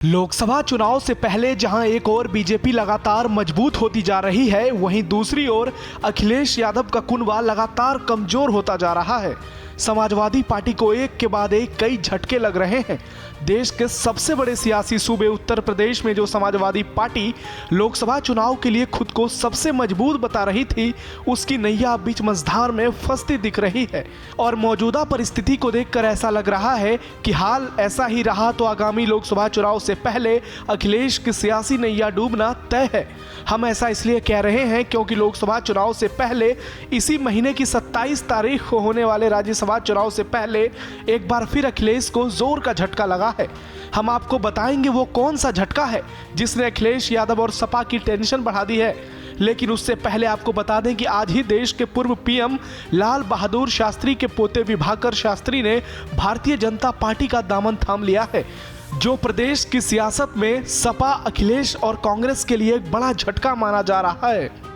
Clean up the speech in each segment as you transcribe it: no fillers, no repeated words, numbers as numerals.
लोकसभा चुनाव से पहले जहां एक ओर बीजेपी लगातार मजबूत होती जा रही है, वहीं दूसरी ओर अखिलेश यादव का कुनबा लगातार कमजोर होता जा रहा है। समाजवादी पार्टी को एक के बाद एक कई झटके लग रहे हैं। देश के सबसे बड़े सियासी सूबे उत्तर प्रदेश में जो समाजवादी पार्टी लोकसभा चुनाव के लिए खुद को सबसे मजबूत बता रही थी, उसकी नैया बीच मझधार में फंसती दिख रही है। और मौजूदा परिस्थिति को देखकर ऐसा लग रहा है कि हाल ऐसा ही रहा तो आगामी लोकसभा चुनाव से पहले अखिलेश की सियासी नैया डूबना तय है। हम ऐसा इसलिए कह रहे हैं क्योंकि लोकसभा चुनाव से पहले इसी महीने की 27 तारीख को होने वाले राज्यसभा चुनाव से पहले एक बार फिर अखिलेश को जोर का झटका लगा है। हम आपको बताएंगे वो कौन सा झटका है जिसने अखिलेश यादव और सपा की टेंशन बढ़ा दी है। लेकिन उससे पहले आपको बता दें कि आज ही देश के पूर्व पीएम लाल बहादुर शास्त्री के पोते विभाकर शास्त्री ने भारतीय जनता पार्टी का दामन थाम लिया है, जो प्रदेश की सियासत में सपा, अखिलेश और कांग्रेस के लिए एक बड़ा झटका माना जा रहा है।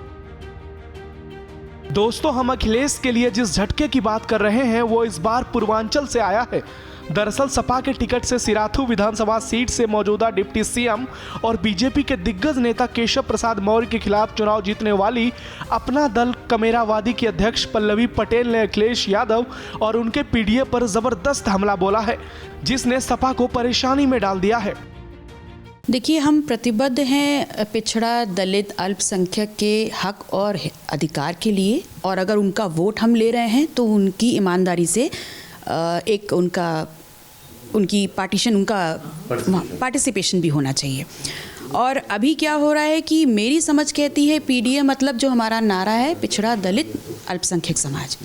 दोस्तों, हम अखिलेश के लिए जिस झटके की बात कर रहे हैं वो इस बार पूर्वांचल से आया है। दरअसल सपा के टिकट से सिराथू विधानसभा सीट से मौजूदा डिप्टी सीएम और बीजेपी के दिग्गज नेता केशव प्रसाद मौर्य के खिलाफ चुनाव जीतने वाली अपना दल कमेरावादी की अध्यक्ष पल्लवी पटेल ने अखिलेश यादव और उनके पीडीए पर जबरदस्त हमला बोला है, जिसने सपा को परेशानी में डाल दिया है। देखिए, हम प्रतिबद्ध हैं पिछड़ा, दलित, अल्पसंख्यक के हक और अधिकार के लिए, और अगर उनका वोट हम ले रहे हैं तो उनकी ईमानदारी से एक उनकी पार्टिसिपेशन भी होना चाहिए। और अभी क्या हो रहा है कि मेरी समझ कहती है पीडीए मतलब जो हमारा नारा है पिछड़ा, दलित, अल्पसंख्यक समाज,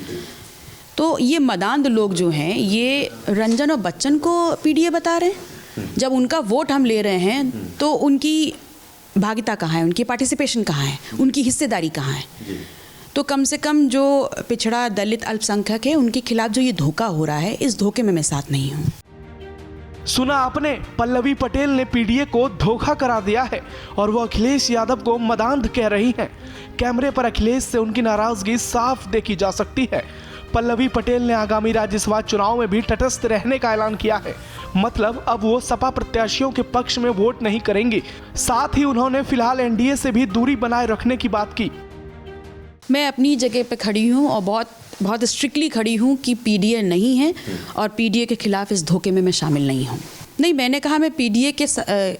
तो ये मदांध लोग जो हैं ये रंजन और बच्चन को पीडीए बता रहे हैं। जब उनका वोट हम ले रहे हैं तो उनकी भागीदारी कहाँ है, उनकी पार्टिसिपेशन कहाँ है, उनकी हिस्सेदारी कहाँ है। तो कम से कम जो पिछड़ा, दलित, अल्पसंख्यक है उनके खिलाफ जो ये धोखा हो रहा है, इस धोखे में मैं साथ नहीं हूँ। सुना आपने, पल्लवी पटेल ने पीडीए को धोखा करा दिया है और वो अखिलेश यादव को मदांध कह रही हैं। कैमरे पर अखिलेश से उनकी नाराजगी साफ देखी जा सकती है। पल्लवी पटेल ने आगामी राज्यसभा चुनाव में भी तटस्थ रहने का ऐलान किया है, मतलब अब वो सपा प्रत्याशियों के पक्ष में वोट नहीं करेंगी। साथ ही उन्होंने फिलहाल एनडीए से भी दूरी बनाए रखने की बात की। मैं अपनी जगह पे खड़ी हूँ और बहुत स्ट्रिक्टली खड़ी हूँ कि पीडीए नहीं है और पीडीए के खिलाफ इस धोखे में मैं शामिल नहीं हूँ। नहीं, मैंने कहा मैं पीडीए के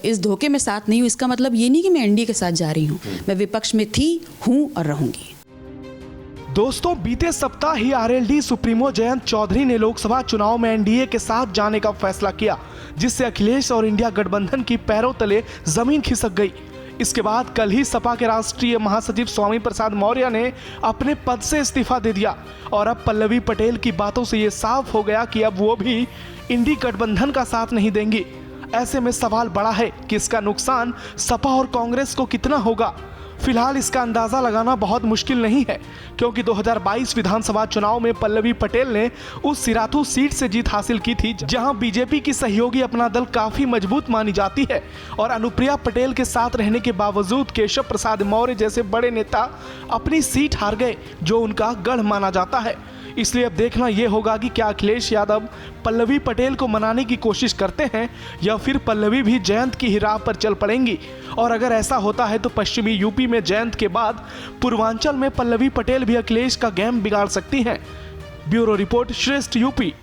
इस धोखे में साथ नहीं हूँ, इसका मतलब ये नहीं कि मैं एनडीए के साथ जा रही हूँ। मैं विपक्ष में थी, हूँ और रहूँगी। दोस्तों, बीते सप्ताह ही आरएलडी सुप्रीमो जयंत चौधरी ने लोकसभा चुनाव में एनडीए के साथ जाने का फैसला किया, जिससे अखिलेश और इंडिया गठबंधन की पैरों तले जमीन खिसक गई। इसके बाद कल ही सपा के राष्ट्रीय महासचिव स्वामी प्रसाद मौर्य ने अपने पद से इस्तीफा दे दिया और अब पल्लवी पटेल की बातों से ये साफ हो गया कि अब वो भी इंडी गठबंधन का साथ नहीं देंगी। ऐसे में सवाल बड़ा है कि इसका नुकसान सपा और कांग्रेस को कितना होगा। फिलहाल इसका अंदाजा लगाना बहुत मुश्किल नहीं है, क्योंकि 2022 विधानसभा चुनाव में पल्लवी पटेल ने उस सिराथू सीट से जीत हासिल की थी, जहां बीजेपी की सहयोगी अपना दल काफी मजबूत मानी जाती है और अनुप्रिया पटेल के साथ रहने के बावजूद केशव प्रसाद मौर्य जैसे बड़े नेता अपनी सीट हार गए, जो उनका गढ़ माना जाता है। इसलिए अब देखना यह होगा कि क्या अखिलेश यादव पल्लवी पटेल को मनाने की कोशिश करते हैं या फिर पल्लवी भी जयंत की ही राह पर चल पड़ेंगी। और अगर ऐसा होता है तो पश्चिमी यूपी में जयंत के बाद पूर्वांचल में पल्लवी पटेल भी अखिलेश का गेम बिगाड़ सकती हैं। ब्यूरो रिपोर्ट, श्रेष्ठ यूपी।